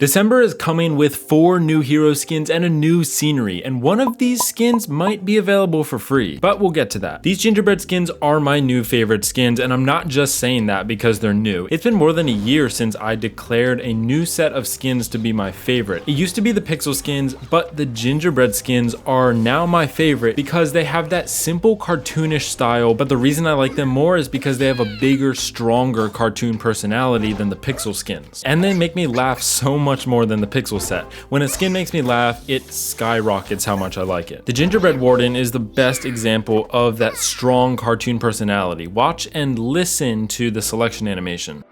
December is coming with 4 new hero skins and a new scenery, and one of these skins might be available for free, but we'll get to that. These gingerbread skins are my new favorite skins, and I'm not just saying that because they're new. It's been more than a year since I declared a new set of skins to be my favorite. It used to be the pixel skins, but the gingerbread skins are now my favorite because they have that simple cartoonish style, but the reason I like them more is because they have a bigger, stronger cartoon personality than the pixel skins. And they make me laugh so much more than the pixel set. When a skin makes me laugh, it skyrockets how much I like it. The Gingerbread Warden is the best example of that strong cartoon personality. Watch and listen to the selection animation.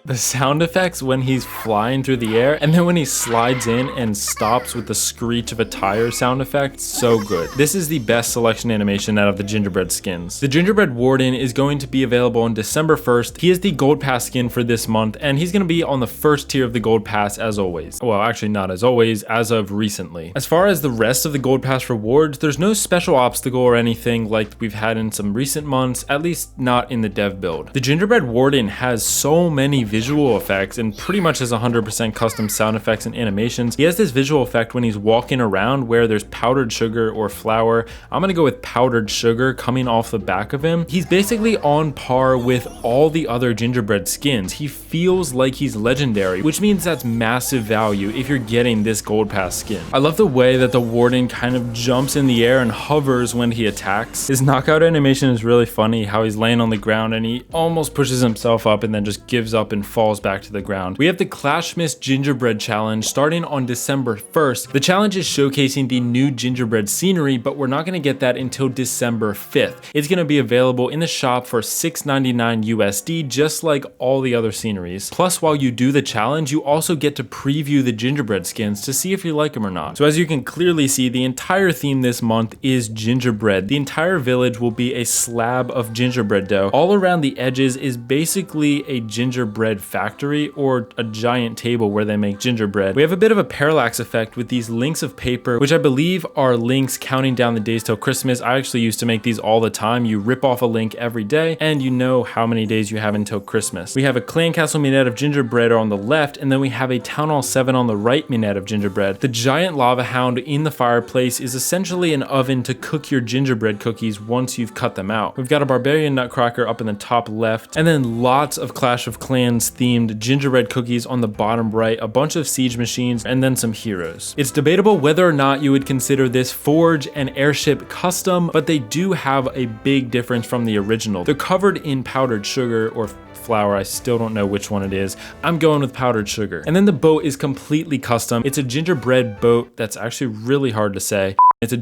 The sound effects when he's flying through the air, and then when he slides in and stops with the screech of a tire sound effect, so good. This is the best selection animation out of the gingerbread skins. The Gingerbread Warden is going to be available on December 1st. He is the gold pass skin for this month, and he's going to be on the first tier of the gold pass as always. Well, actually not as always, as of recently. As far as the rest of the gold pass rewards, there's no special obstacle or anything like we've had in some recent months, at least not in the dev build. The Gingerbread Warden has so many visual effects and pretty much has 100% custom sound effects and animations. He has this visual effect when he's walking around where there's powdered sugar or flour. I'm gonna go with powdered sugar coming off the back of him. He's basically on par with all the other gingerbread skins. He feels like he's legendary, which means that's massive value if you're getting this gold pass skin. I love the way that the Warden kind of jumps in the air and hovers when he attacks. His knockout animation is really funny, how he's laying on the ground and he almost pushes himself up and then just gives up and falls back to the ground. We have the Clashmas Gingerbread Challenge starting on December 1st. The challenge is showcasing the new Gingerbread Scenery, but we're not going to get that until December 5th. It's going to be available in the shop for $6.99 USD, just like all the other sceneries. Plus, while you do the challenge, you also get to preview the gingerbread skins to see if you like them or not. So as you can clearly see, the entire theme this month is gingerbread. The entire village will be a slab of gingerbread dough. All around the edges is basically a gingerbread factory or a giant table where they make gingerbread. We have a bit of a parallax effect with these links of paper, which I believe are links counting down the days till Christmas. I actually used to make these all the time. You rip off a link every day and you know how many days you have until Christmas. We have a clan castle made out of gingerbread on the left, and then we have a town hall 7 on the right made out of gingerbread. The giant lava hound in the fireplace is essentially an oven to cook your gingerbread cookies once you've cut them out. We've got a barbarian nutcracker up in the top left, and then lots of Clash of Clans themed gingerbread cookies on the bottom right, a bunch of siege machines, and then some heroes. It's debatable whether or not you would consider this Forge and Airship custom, but they do have a big difference from the original. They're covered in powdered sugar or flour. I still don't know which one it is. I'm going with powdered sugar. And then the boat is completely custom. It's a gingerbread boat that's actually really hard to say. It's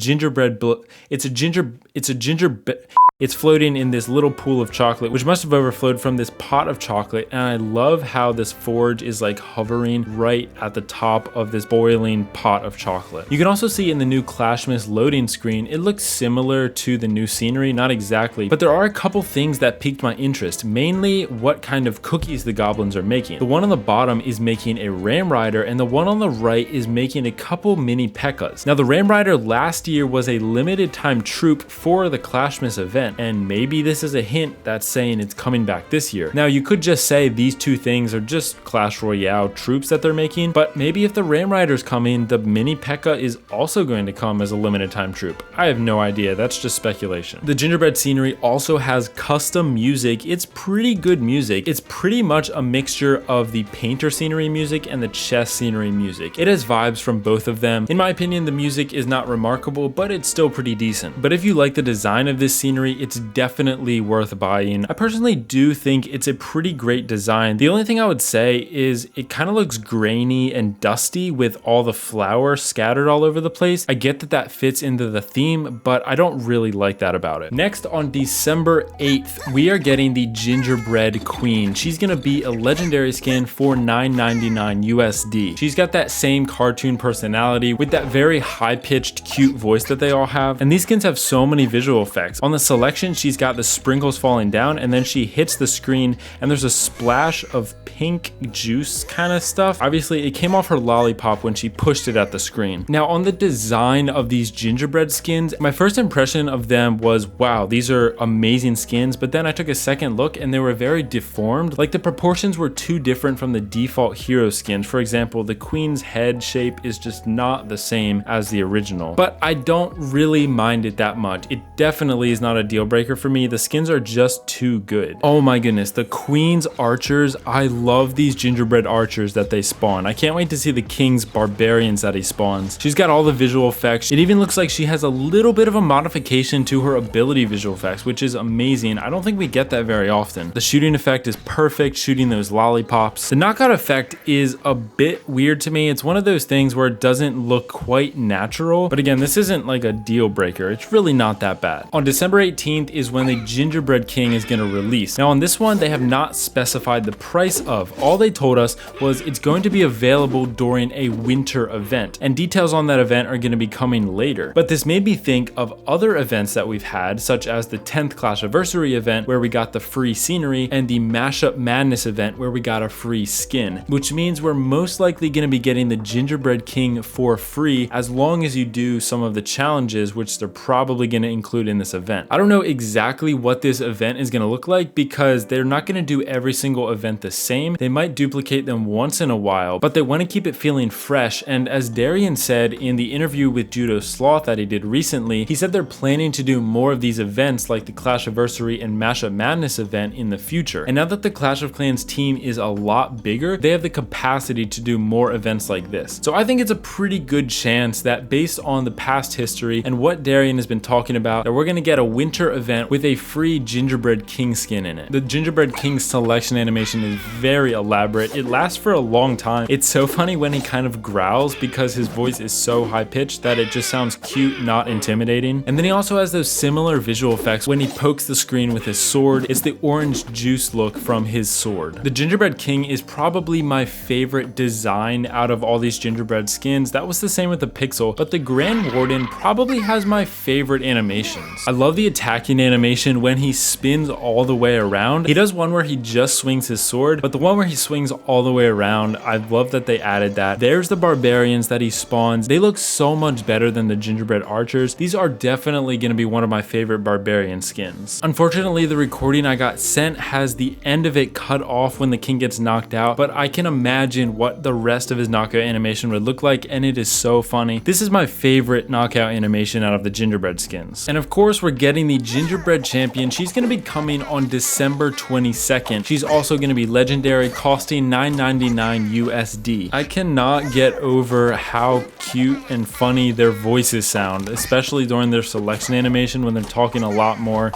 floating in this little pool of chocolate, which must have overflowed from this pot of chocolate. And I love how this forge is like hovering right at the top of this boiling pot of chocolate. You can also see in the new Clashmas loading screen, it looks similar to the new scenery, not exactly, but there are a couple things that piqued my interest, mainly what kind of cookies the goblins are making. The one on the bottom is making a Ram Rider, and the one on the right is making a couple mini P.E.K.K.A.s. Now the Ram Rider last year was a limited time troop for the Clashmas event, and maybe this is a hint that's saying it's coming back this year. Now you could just say these two things are just Clash Royale troops that they're making, but maybe if the Ram Rider's coming, the mini P.E.K.K.A. is also going to come as a limited time troop. I have no idea, that's just speculation. The Gingerbread Scenery also has custom music. It's pretty good music. It's pretty much a mixture of the Painter Scenery music and the Chess Scenery music. It has vibes from both of them. In my opinion, the music is not remarkable, but it's still pretty decent. But if you like the design of this scenery, it's definitely worth buying. I personally do think it's a pretty great design. The only thing I would say is it kind of looks grainy and dusty with all the flour scattered all over the place. I get that that fits into the theme, but I don't really like that about it. Next, on December 8th, we are getting the Gingerbread Queen. She's gonna be a legendary skin for $9.99 USD. She's got that same cartoon personality with that very high-pitched, cute voice that they all have. And these skins have so many visual effects. On the selection, she's got the sprinkles falling down, and then she hits the screen and there's a splash of pink juice kind of stuff. Obviously it came off her lollipop when she pushed it at the screen. Now on the design of these gingerbread skins, my first impression of them was, wow, these are amazing skins, but then I took a second look and they were very deformed. Like the proportions were too different from the default hero skins. For example, the queen's head shape is just not the same as the original, but I don't really mind it that much. It definitely is not a deal breaker for me. The skins are just too good. Oh my goodness, the queen's archers. I love these gingerbread archers that they spawn. I can't wait to see the king's barbarians that he spawns. She's got all the visual effects. It even looks like she has a little bit of a modification to her ability visual effects, which is amazing. I don't think we get that very often. The shooting effect is perfect, shooting those lollipops. The knockout effect is a bit weird to me. It's one of those things where it doesn't look quite natural, but again, this isn't like a deal breaker. It's really not that bad. On December 18th is when the Gingerbread King is going to release. Now on this one, they have not specified the price of. All they told us was it's going to be available during a winter event, and details on that event are going to be coming later. But this made me think of other events that we've had, such as the 10th Clashversary event where we got the free scenery, and the Mashup Madness event where we got a free skin, which means we're most likely going to be getting the Gingerbread King for free as long as you do some of the challenges, which they're probably going to include in this event. I don't know exactly what this event is going to look like because they're not going to do every single event the same. They might duplicate them once in a while, but they want to keep it feeling fresh. And as Darian said in the interview with Judo Sloth that he did recently, he said they're planning to do more of these events like the Clashversary and Mashup Madness event in the future. And now that the Clash of Clans team is a lot bigger, they have the capacity to do more events like this. So I think it's a pretty good chance that based on the past history and what Darian has been talking about, that we're going to get a winter event with a free Gingerbread King skin in it. The Gingerbread King selection animation is very elaborate. It lasts for a long time. It's so funny when he kind of growls because his voice is so high pitched that it just sounds cute, not intimidating. And then he also has those similar visual effects when he pokes the screen with his sword. It's the orange juice look from his sword. The Gingerbread King is probably my favorite design out of all these gingerbread skins. That was the same with the Pixel, but the Grand Warden probably has my favorite animations. I love the attacking animation when he spins all the way around. He does one where he just swings his sword, but the one where he swings all the way around, I love that they added that. There's the barbarians that he spawns. They look so much better than the gingerbread archers. These are definitely going to be one of my favorite barbarian skins. Unfortunately, the recording I got sent has the end of it cut off when the king gets knocked out, but I can imagine what the rest of his knockout animation would look like, and it is so funny. This is my favorite knockout animation out of the gingerbread skins. And of course, we're getting the Gingerbread Champion. She's going to be coming on December 22nd. She's also going to be legendary, costing $9.99 USD. I cannot get over how cute and funny their voices sound, especially during their selection animation when they're talking a lot more.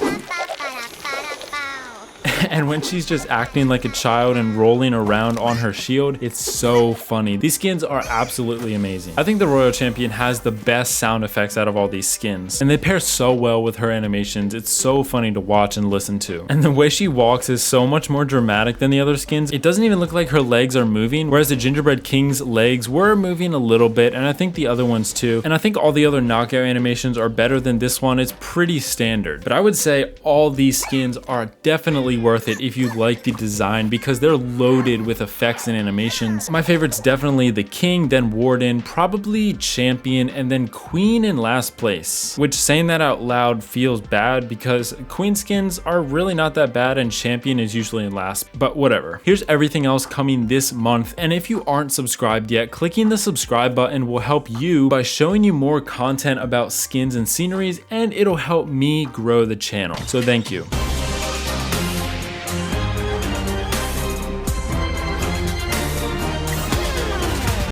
And when she's just acting like a child and rolling around on her shield, it's so funny. These skins are absolutely amazing. I think the Royal Champion has the best sound effects out of all these skins, and they pair so well with her animations. It's so funny to watch and listen to. And the way she walks is so much more dramatic than the other skins. It doesn't even look like her legs are moving, whereas the Gingerbread King's legs were moving a little bit, and I think the other ones too. And I think all the other knockout animations are better than this one. It's pretty standard. But I would say all these skins are definitely worth it if you like the design because they're loaded with effects and animations. My favorite's definitely the King, then Warden, probably Champion, and then Queen in last place. Which, saying that out loud feels bad because Queen skins are really not that bad and Champion is usually in last, but whatever. Here's everything else coming this month, and if you aren't subscribed yet, clicking the subscribe button will help you by showing you more content about skins and sceneries, and it'll help me grow the channel. So thank you.